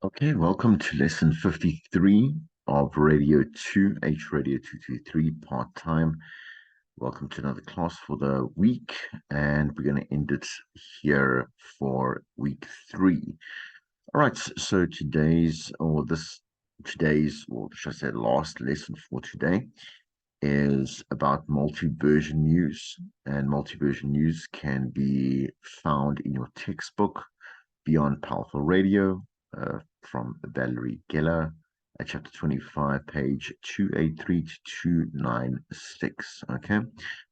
Okay, welcome to lesson 53 of Radio 2, H Radio 223 part-time. Welcome to another class for the week, and we're going to end it here for week 3. All right, so or should I say last lesson for today is about multi-version news, and multi-version news can be found in your textbook Beyond Powerful Radio from Valerie Geller at chapter 25, page 283 to 296. Okay,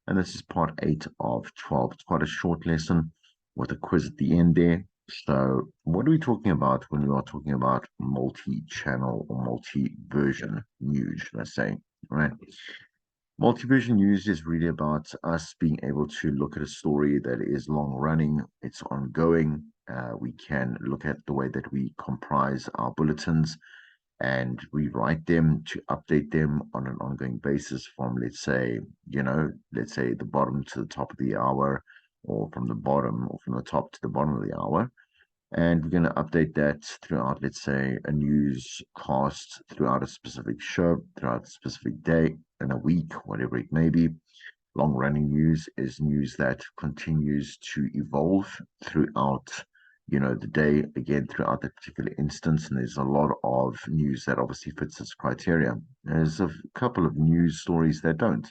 and this is part 8 of 12. It's quite a short lesson with a quiz at the end there. So, what are we talking about when we are talking about multi-channel or multi-version news, let's say, right? Multi-version news is really about us being able to look at a story that is long running, it's ongoing. We can look at the way that we comprise our bulletins and rewrite them to update them on an ongoing basis from, let's say the bottom to the top of the hour, or from the bottom or from the top to the bottom of the hour. And we're going to update that throughout, let's say, a newscast, throughout a specific show, throughout a specific day, in a week, whatever it may be. Long running news is news that continues to evolve throughout, the day, again, throughout that particular instance. And there's a lot of news that obviously fits this criteria. There's a couple of news stories that don't.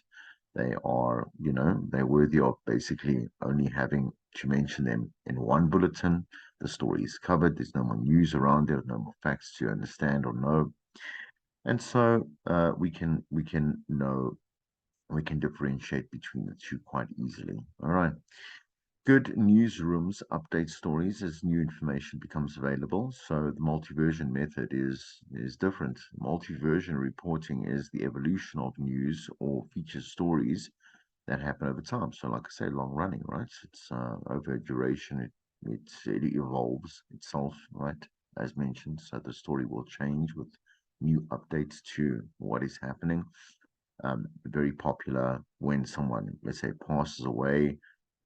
They are, they're worthy of basically only having to mention them in one bulletin. The story is covered. There's no more news around it, no more facts to understand or know. And so we can differentiate between the two quite easily. All right. Good newsrooms update stories as new information becomes available. So the multi-version method is different. Multi-version reporting is the evolution of news or feature stories that happen over time. So, like I say, long running, right? It's over duration. It evolves itself, right? As mentioned, so the story will change with new updates to what is happening. Very popular when someone, let's say, passes away,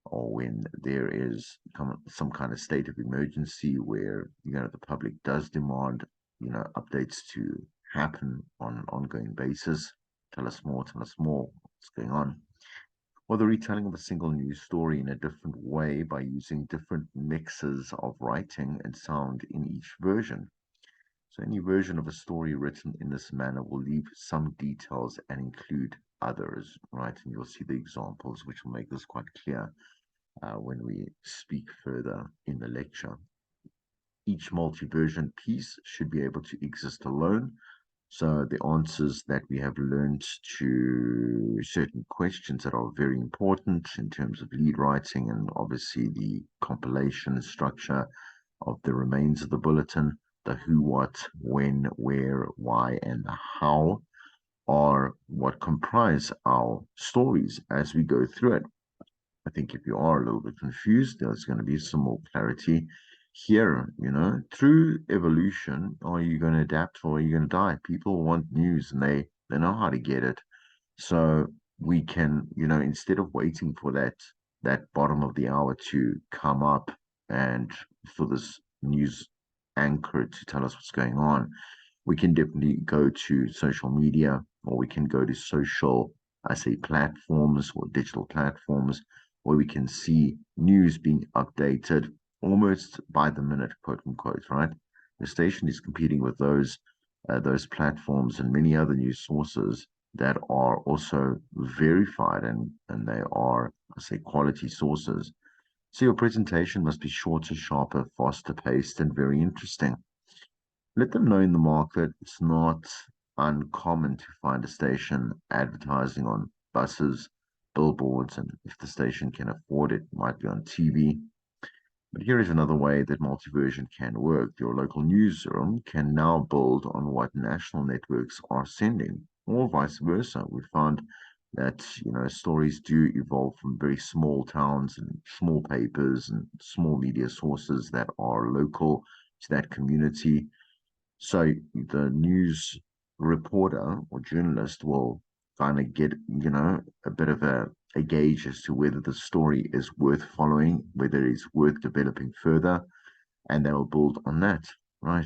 or when there is some kind of state of emergency where the public does demand updates to happen on an ongoing basis. Tell us more, what's going on. Or the retelling of a single news story in a different way by using different mixes of writing and sound in each version. So any version of a story written in this manner will leave some details and include others, right? And you'll see the examples, which will make this quite clear when we speak further in the lecture. Each multi-version piece should be able to exist alone. So the answers that we have learned to certain questions that are very important in terms of lead writing, and obviously the compilation structure of the remains of the bulletin, the who, what, when, where, why, and the how are what comprise our stories as we go through it. I think if you are a little bit confused, there's going to be some more clarity here. Through evolution, are you going to adapt or are you going to die? People want news and they know how to get it. So we can, instead of waiting for that bottom of the hour to come up and for this news anchor to tell us what's going on, we can definitely go to social media, or we can go to I say platforms or digital platforms, where we can see news being updated almost by the minute, quote unquote, right? The station is competing with those platforms and many other news sources that are also verified, and they are, I say, quality sources. So your presentation must be shorter, sharper, faster paced, and very interesting. Let them know in the market it's not uncommon to find a station advertising on buses, billboards, and if the station can afford it, might be on TV. But here is another way that multiversion can work. Your local newsroom can now build on what national networks are sending, or vice versa. We found that stories do evolve from very small towns and small papers and small media sources that are local to that community. So the news reporter or journalist will kind of get, a bit of a gauge as to whether the story is worth following, whether it's worth developing further, and they'll build on that, right?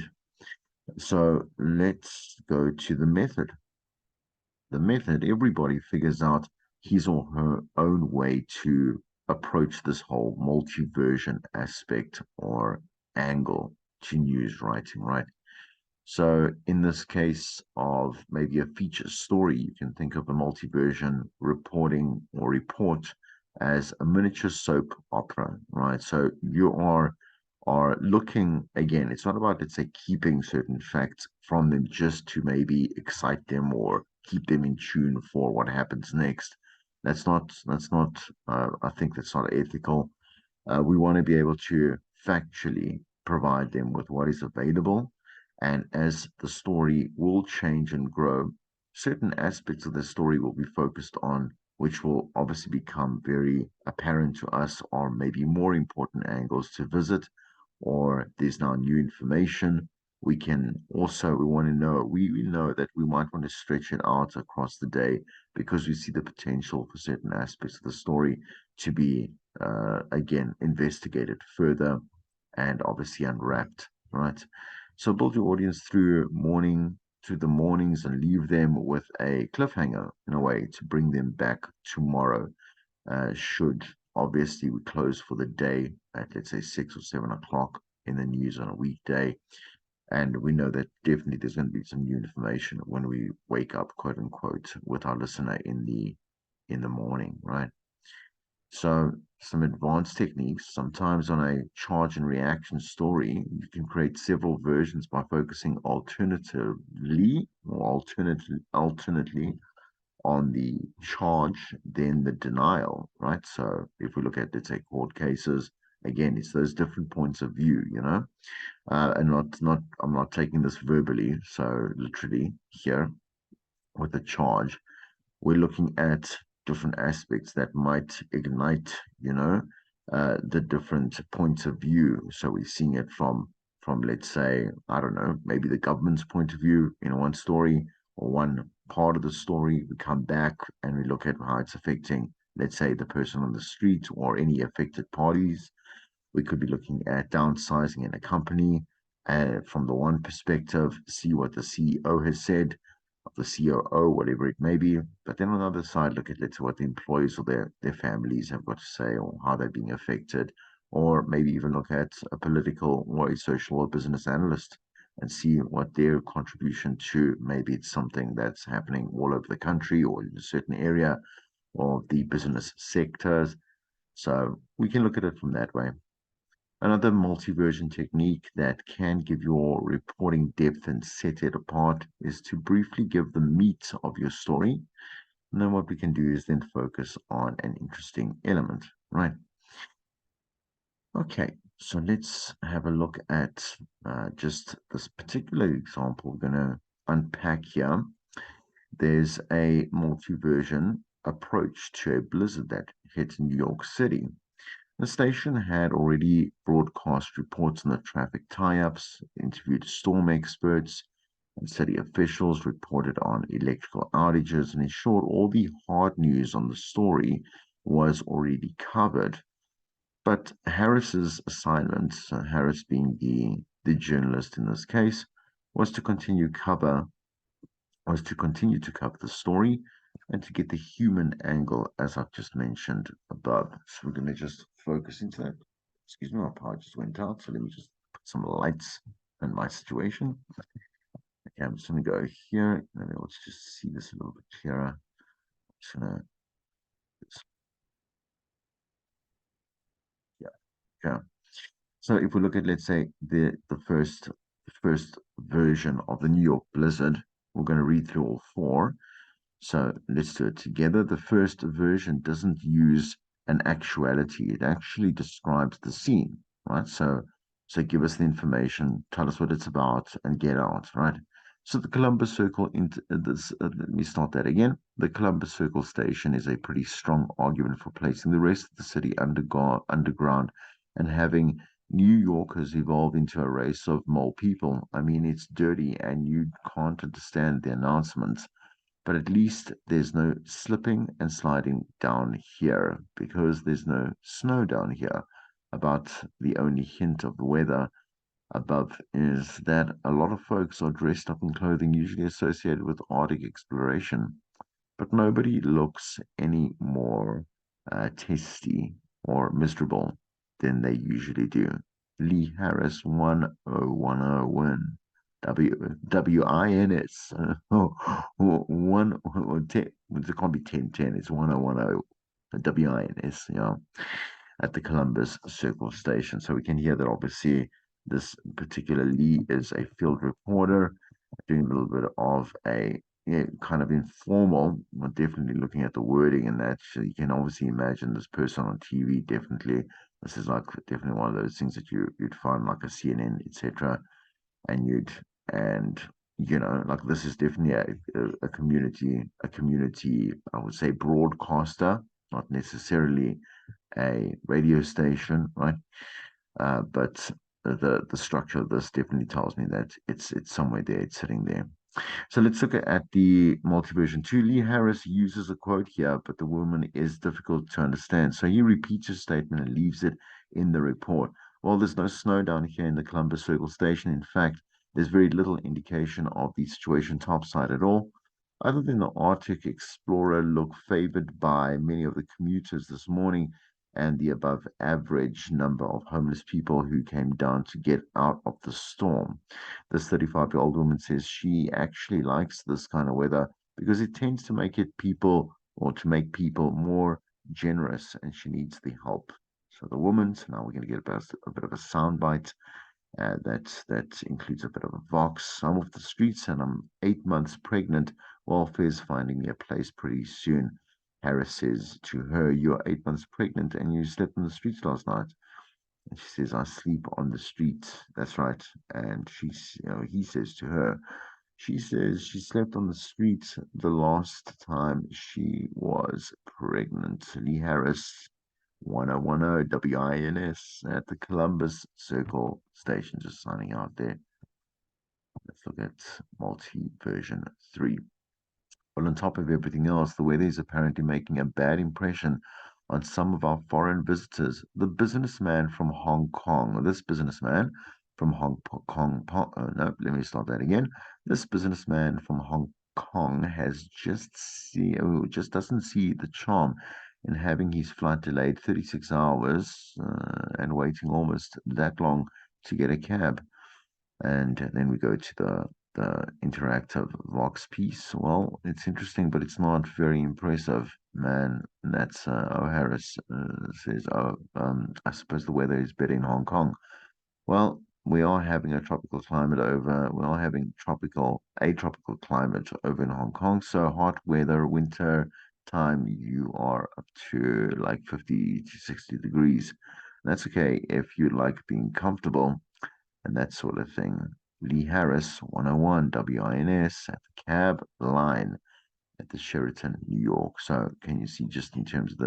So let's go to the method. The method, everybody figures out his or her own way to approach this whole multi-version aspect or angle to news writing, right? So in this case of maybe a feature story, you can think of a multi-version reporting or report as a miniature soap opera, right? So you are looking again, it's not about, let's say, keeping certain facts from them just to maybe excite them or keep them in tune for what happens next. That's not I think that's not ethical. We want to be able to factually provide them with what is available. And as the story will change and grow, certain aspects of the story will be focused on, which will obviously become very apparent to us, or maybe more important angles to visit, or there's now new information. We can also, we want to know, we know that we might want to stretch it out across the day because we see the potential for certain aspects of the story to be again, investigated further and obviously unwrapped, right? So build your audience through the mornings and leave them with a cliffhanger in a way to bring them back tomorrow. Should obviously we close for the day at, let's say, 6 or 7 o'clock in the news on a weekday. And we know that definitely there's going to be some new information when we wake up, quote unquote, with our listener in the morning, right? So some advanced techniques. Sometimes on a charge and reaction story, you can create several versions by focusing alternately on the charge, then the denial, right? So if we look at, let's say, court cases, again, it's those different points of view, and I'm not taking this verbally, so literally here with the charge we're looking at different aspects that might ignite, the different points of view. So we're seeing it from let's say, I don't know, maybe the government's point of view in one story or one part of the story. We come back and we look at how it's affecting, let's say, the person on the street or any affected parties. We could be looking at downsizing in a company and from the one perspective, see what the CEO has said, of the COO, whatever it may be. But then on the other side, look at, let's say, what the employees or their families have got to say or how they're being affected. Or maybe even look at a political or a social or business analyst and see what their contribution to maybe it's something that's happening all over the country or in a certain area of the business sectors. So we can look at it from that way. Another multi-version technique that can give your reporting depth and set it apart is to briefly give the meat of your story. And then what we can do is then focus on an interesting element, right? Okay, so let's have a look at just this particular example we're going to unpack here. There's a multi-version approach to a blizzard that hit New York City. The station had already broadcast reports on the traffic tie-ups, interviewed storm experts, and city officials, reported on electrical outages, and ensured all the hard news on the story was already covered. But Harris's assignment, Harris being the journalist in this case, was to continue to cover the story and to get the human angle, as I've just mentioned above. So we're going to just focus into that. Excuse me, my power just went out. So let me just put some lights in my situation. Okay, I'm just going to go here. And then let's just see this a little bit clearer. Just going to, yeah, yeah. So if we look at, let's say, the first version of the New York blizzard, we're going to read through all four. So let's do it together. The first version doesn't use an actuality. It actually describes the scene, right? So give us the information, tell us what it's about, and get out, right? So the Columbus Circle, let me start that again. The Columbus Circle station is a pretty strong argument for placing the rest of the city underground and having New Yorkers evolve into a race of mole people. I mean, it's dirty and you can't understand the announcements, but at least there's no slipping and sliding down here because there's no snow down here. About the only hint of the weather above is that a lot of folks are dressed up in clothing usually associated with Arctic exploration, but nobody looks any more testy or miserable than they usually do. Lee Harris 1010 win. WINS. One, it can't be 1010, it's 1010 WINS, at the Columbus Circle Station. So we can hear that obviously this particular Lee is a field reporter doing a little bit of a kind of informal, but definitely looking at the wording and that. So you can obviously imagine this person on TV. Definitely, this is like definitely one of those things that you'd find like a CNN, etc. And and like this is definitely a community. I would say broadcaster, not necessarily a radio station, right? But the structure of this definitely tells me that it's somewhere there, it's sitting there. So let's look at the multiversion 2. Lee Harris uses a quote here, but the woman is difficult to understand. So he repeats his statement and leaves it in the report. Well, there's no snow down here in the Columbus Circle Station. In fact, there's very little indication of the situation topside at all. Other than the Arctic Explorer look favored by many of the commuters this morning and the above average number of homeless people who came down to get out of the storm. This 35-year-old woman says she actually likes this kind of weather because it tends to make it people or to make people more generous and she needs the help. So the woman, so now we're going to get a bit of a soundbite. That includes a bit of a vox. I'm off the streets and I'm 8 months pregnant. Welfare's finding me a place pretty soon. Harris says to her, "You're 8 months pregnant and you slept in the streets last night." And she says, "I sleep on the street." That's right. And he says to her, she says she slept on the street the last time she was pregnant. Lee Harris, 1010 WINS at the Columbus Circle Station, just signing out there. Let's look at multi version 3. Well, on top of everything else, the weather is apparently making a bad impression on some of our foreign visitors. The businessman from Hong Kong, this businessman from Hong Kong, no, let me start that again. This businessman from Hong Kong just doesn't see the charm in having his flight delayed 36 hours and waiting almost that long to get a cab. And then we go to the interactive Vox piece. Well, it's interesting, but it's not very impressive, man. And that's O'Harris says, "Oh, I suppose the weather is better in Hong Kong." Well, we are having a tropical climate over. We are having a tropical climate over in Hong Kong. So hot weather, winter time, you are up to like 50 to 60 degrees. That's okay if you like being comfortable and that sort of thing. Lee Harris, 101 WINS at the cab line at the Sheraton, New York. So can you see just in terms of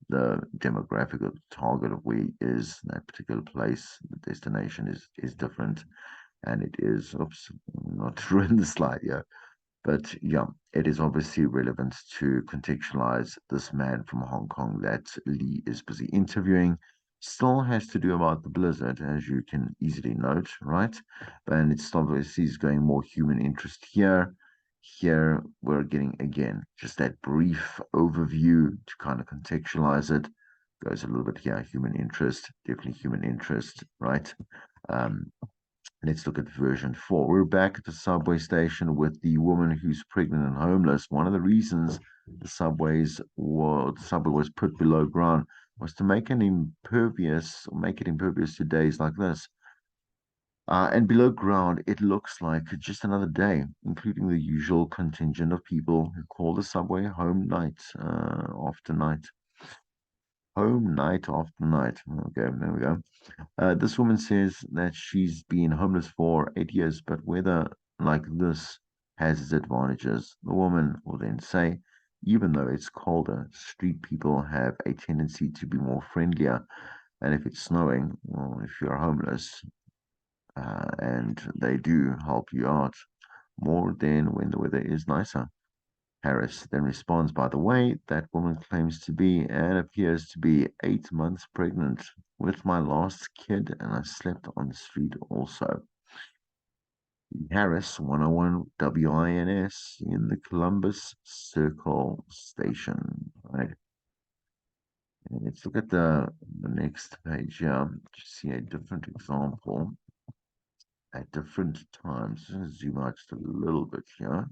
the demographic of the target of where he is, that particular place, the destination is different. And it is, oops, not to ruin the slide, yeah. But yeah, it is obviously relevant to contextualize this man from Hong Kong that Lee is busy interviewing. Still has to do about the blizzard, as you can easily note, right? And it's obviously is going more human interest here. Here we're getting again just that brief overview to kind of contextualize it. Goes a little bit here, human interest, definitely human interest, right? Um, Let's look at version 4. We're back at the subway station with the woman who's pregnant and homeless. One of the reasons the subway was put below ground was to make it impervious to days like this. And below ground, it looks like just another day, including the usual contingent of people who call the subway home night after night. Home night after night. Okay, there we go. This woman says that she's been homeless for 8 years, but weather like this has its advantages. The woman will then say, even though it's colder, street people have a tendency to be more friendlier. And if it's snowing, well, if you're homeless, and they do help you out more than when the weather is nicer. Harris then responds, by the way, that woman claims to be and appears to be 8 months pregnant with my last kid, and I slept on the street also. Harris, 101 WINS in the Columbus Circle station. Right. And let's look at the next page here to see a different example at different times. Zoom out just a little bit here.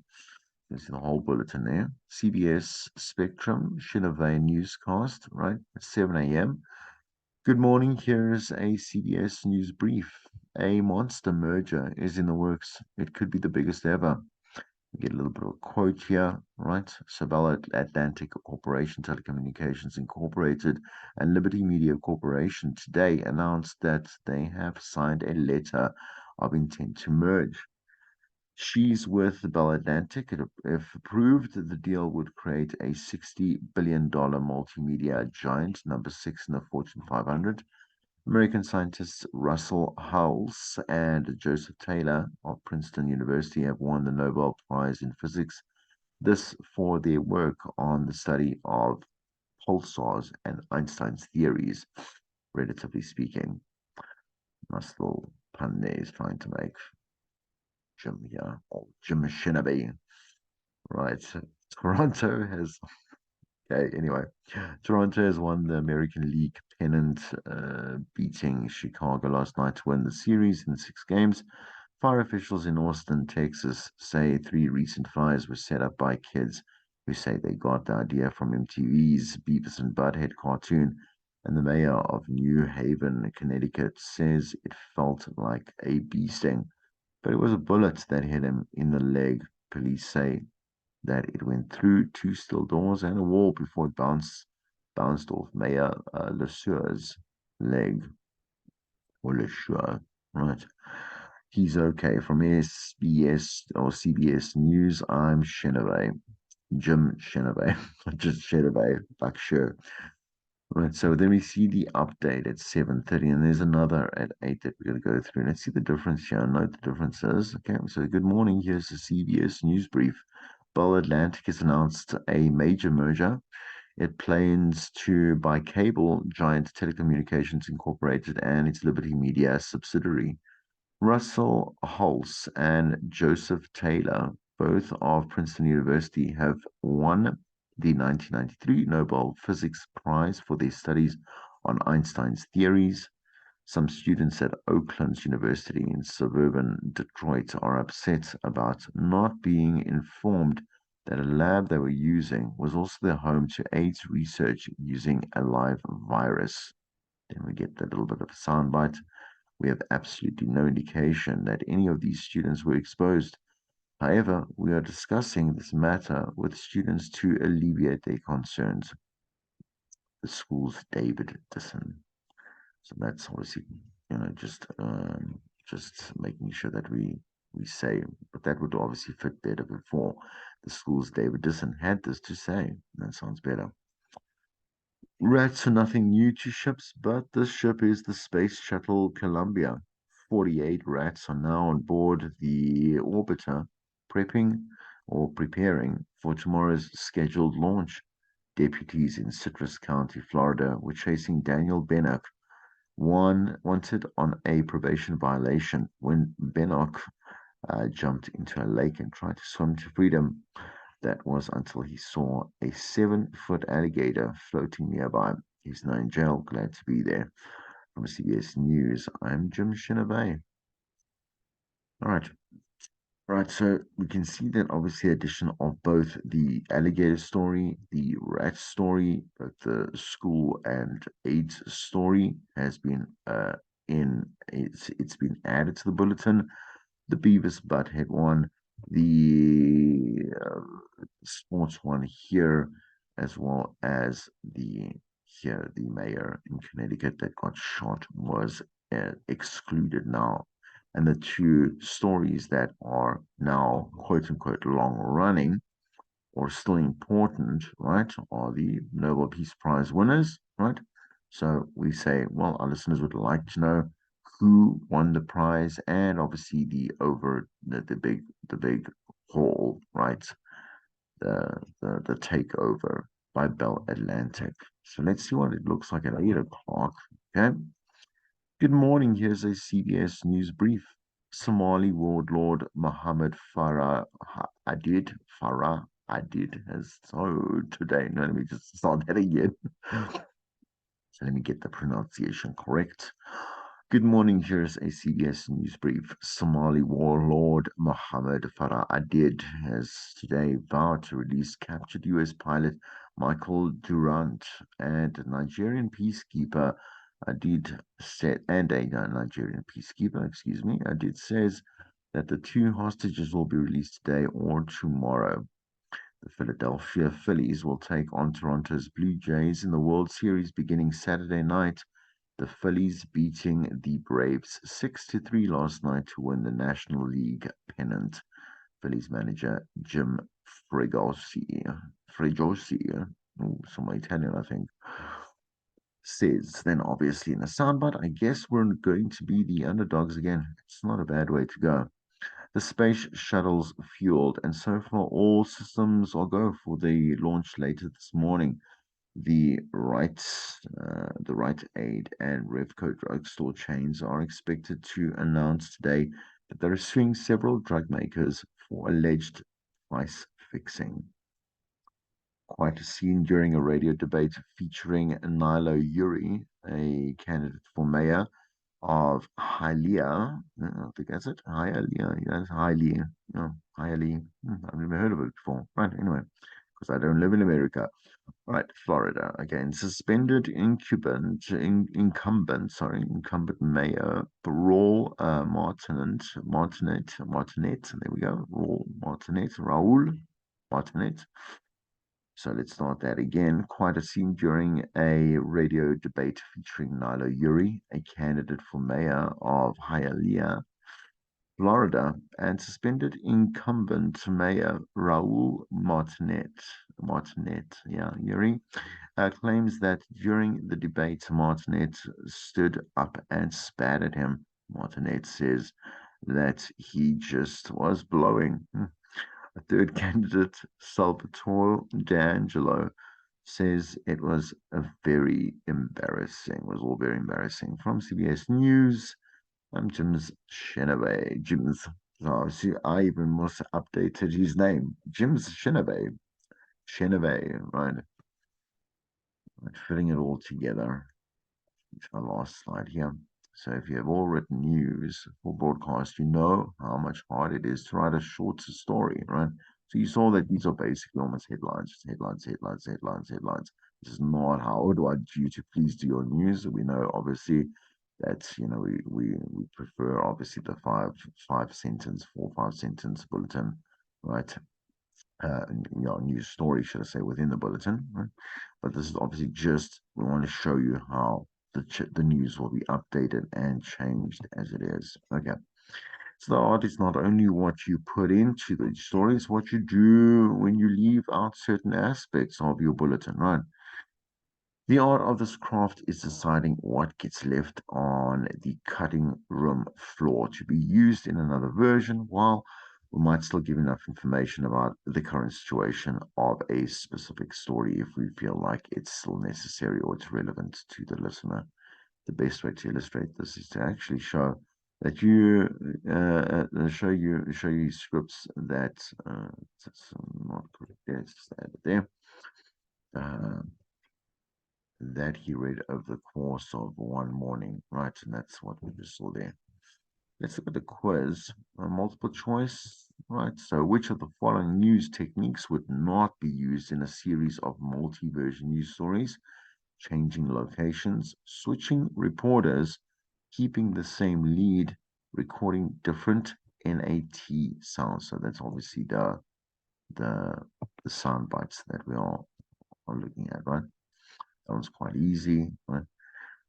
You can see the whole bulletin there. CBS Spectrum, Shinaway newscast, right, at 7 a.m. Good morning. Here's a CBS News brief. A monster merger is in the works. It could be the biggest ever. We get a little bit of a quote here, right? Sabella Atlantic Corporation Telecommunications Incorporated and Liberty Media Corporation today announced that they have signed a letter of intent to merge. She's with Bell Atlantic. If approved, the deal would create a $60 billion multimedia giant, number 6 in the Fortune 500. American scientists Russell Hulse and Joseph Taylor of Princeton University have won the Nobel Prize in Physics, this for their work on the study of pulsars and Einstein's theories, relatively speaking. Nice little pun there is trying to make. Jim here, or Jim Shinaby. Right. Toronto has, okay, anyway, Toronto has won the American League pennant, beating Chicago last night to win the series in 6 games. Fire officials in Austin, Texas say 3 recent fires were set up by kids who say they got the idea from MTV's Beavis and Butthead cartoon. And the mayor of New Haven, Connecticut, says it felt like a bee sting, but it was a bullet that hit him in the leg. Police say that it went through 2 steel doors and a wall before it bounced off Mayor LeSueur's leg, or LeSueur, right? He's okay. From SBS or CBS News, I'm Shinaway, Jim Shinaway, just Shinaway, like sure. Right, so then we see the update at 7:30, and there's another at 8 that we're going to go through. Let's see the difference here. Note the differences. Okay, so good morning. Here's the CBS News brief. Bell Atlantic has announced a major merger. It plans to buy cable giant Telecommunications Incorporated and its Liberty Media subsidiary. Russell Hulse and Joseph Taylor, both of Princeton University, have won the 1993 Nobel Physics Prize for their studies on Einstein's theories. Some students at Oakland's University in suburban Detroit are upset about not being informed that a lab they were using was also their home to AIDS research using a live virus. Then we get a little bit of a soundbite. We have absolutely no indication that any of these students were exposed. However, we are discussing this matter with students to alleviate their concerns. The school's David Disson. So that's obviously, just making sure that we say, but that would obviously fit better before the school's David Disson had this to say. That sounds better. Rats are nothing new to ships, but this ship is the Space Shuttle Columbia. 48 rats are now on board the orbiter, preparing for tomorrow's scheduled launch. Deputies in Citrus County, Florida, were chasing Daniel Bennock, wanted on a probation violation, when Bennock jumped into a lake and tried to swim to freedom. That was until he saw a 7-foot alligator floating nearby. He's now in jail. Glad to be there. From CBS News, I'm Jim Shinaway. All right. All right, so we can see that obviously addition of both the alligator story, the rat story, both the school and AIDS story has been it's been added to the bulletin. The Beavis Butthead one, the sports one here, as well as the mayor in Connecticut that got shot was excluded now. And the 2 stories that are now quote unquote long running or still important, right, are the Nobel Peace Prize winners, right? So we say, well, our listeners would like to know who won the prize, and obviously the big haul, right? the takeover by Bell Atlantic. So let's see what it looks like at 8 o'clock. Okay. Good morning. Here's a CBS News brief. Somali warlord Mohammed Farah Adid has today. No, let me just start that again. So let me get the pronunciation correct. Good morning. Here's a CBS News brief. Somali warlord Mohammed Farah Adid has today vowed to release captured U.S. pilot Michael Durant and Nigerian peacekeeper Adid said, and a Nigerian peacekeeper, excuse me, Adid says that the two hostages will be released today or tomorrow. The Philadelphia Phillies will take on Toronto's Blue Jays in the World Series beginning Saturday night. The Phillies beating the Braves 6-3 last night to win the National League pennant. Phillies manager Jim Fregosi, some Italian, I think, says then obviously in a soundbite, I guess we're going to be the underdogs again. It's not a bad way to go. The space shuttle's fueled, and so far all systems are go for the launch later this morning. The Rite Aid and Revco drugstore chains are expected to announce today that they're suing several drug makers for alleged price fixing. Quite a scene during a radio debate featuring Nilo Yuri, a candidate for mayor of Hialeah. I think that's it. Hialeah. Yes, Hialeah. No, Hialeah. I've never heard of it before. Right, anyway, because I don't live in America. Right, Florida. Again, suspended incumbent mayor Raul Martinet. There we go. Raul Martinet. So let's start that again. Quite a scene during a radio debate featuring Nilo Yuri, a candidate for mayor of Hialeah, Florida, and suspended incumbent mayor Raul Martinet, yeah, Yuri, claims that during the debate, Martinet stood up and spat at him. Martinet says that he just was blowing. A third candidate, Salvatore D'Angelo, says it was all very embarrassing. From CBS News, I'm Jim's Chenoweth. Oh, see, I even must updated his name. Jim's Chenoweth. Right. Filling it all together. It's my last slide here. So if you have all written news for broadcast, you know how much hard it is to write a shorter story, right? So you saw that these are basically almost headlines, headlines. This is not how would I you to please do your news. We know obviously that we prefer obviously the five sentence, 4 5 sentence bulletin, right? News story, should I say, within the bulletin, right? But this is obviously just we want to show you how the news will be updated and changed as it is. Okay. So the art is not only what you put into the story, it's what you do when you leave out certain aspects of your bulletin, right? The art of this craft is deciding what gets left on the cutting room floor to be used in another version, while we might still give enough information about the current situation of a specific story if we feel like it's still necessary or it's relevant to the listener. The best way to illustrate this is to actually show that you show you scripts that it's not correct there, it's just added there. Uh, that he read over the course of one morning, right? And that's what we just saw there. Let's look at the quiz. Multiple choice, right? So, which of the following news techniques would not be used in a series of multi-version news stories? Changing locations, switching reporters, keeping the same lead, recording different NAT sounds. So that's obviously the sound bites that we are looking at, right? That one's quite easy, right?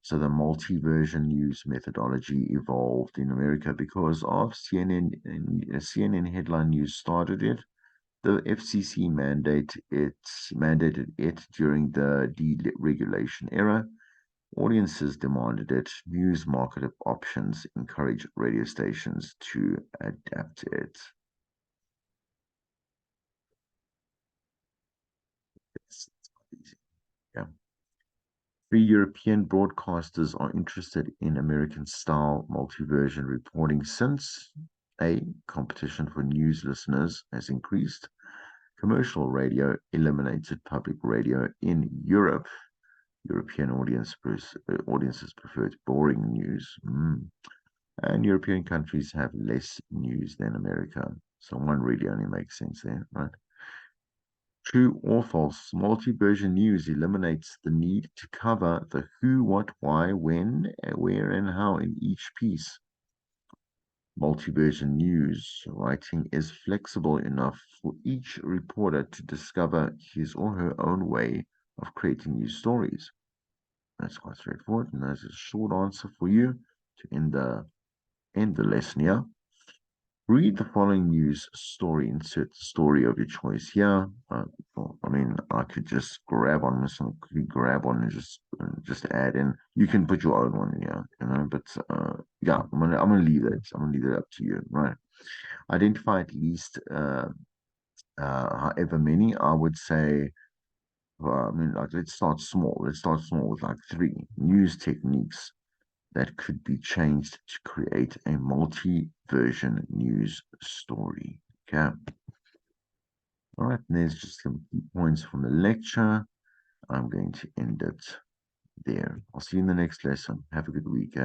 So the multi-version news methodology evolved in America because of CNN. CNN headline news started it. The FCC mandated it during the deregulation era. Audiences demanded it. News market options encourage radio stations to adapt it. Yeah. Three European broadcasters are interested in American-style multi-version reporting since A. Competition for news listeners has increased. Commercial radio eliminated public radio in Europe. European audiences prefer boring news. And European countries have less news than America. So one really only makes sense there, right? True or false, multi-version news eliminates the need to cover the who, what, why, when, where, and how in each piece. Multi-version news writing is flexible enough for each reporter to discover his or her own way of creating news stories. That's quite straightforward, and there's a short answer for you to end the lesson here. Read the following news story, insert the story of your choice here. Well, I mean, I could just grab on this and grab one and just add in. You can put your own one in here, but yeah, I'm gonna leave that. I'm gonna leave it up to you, right? Identify at least however many. I would say, I mean, like let's start small. Let's start small with like three news techniques that could be changed to create a multi-version news story. Okay. All right, and there's just some key points from the lecture. I'm going to end it there. I'll see you in the next lesson. Have a good week.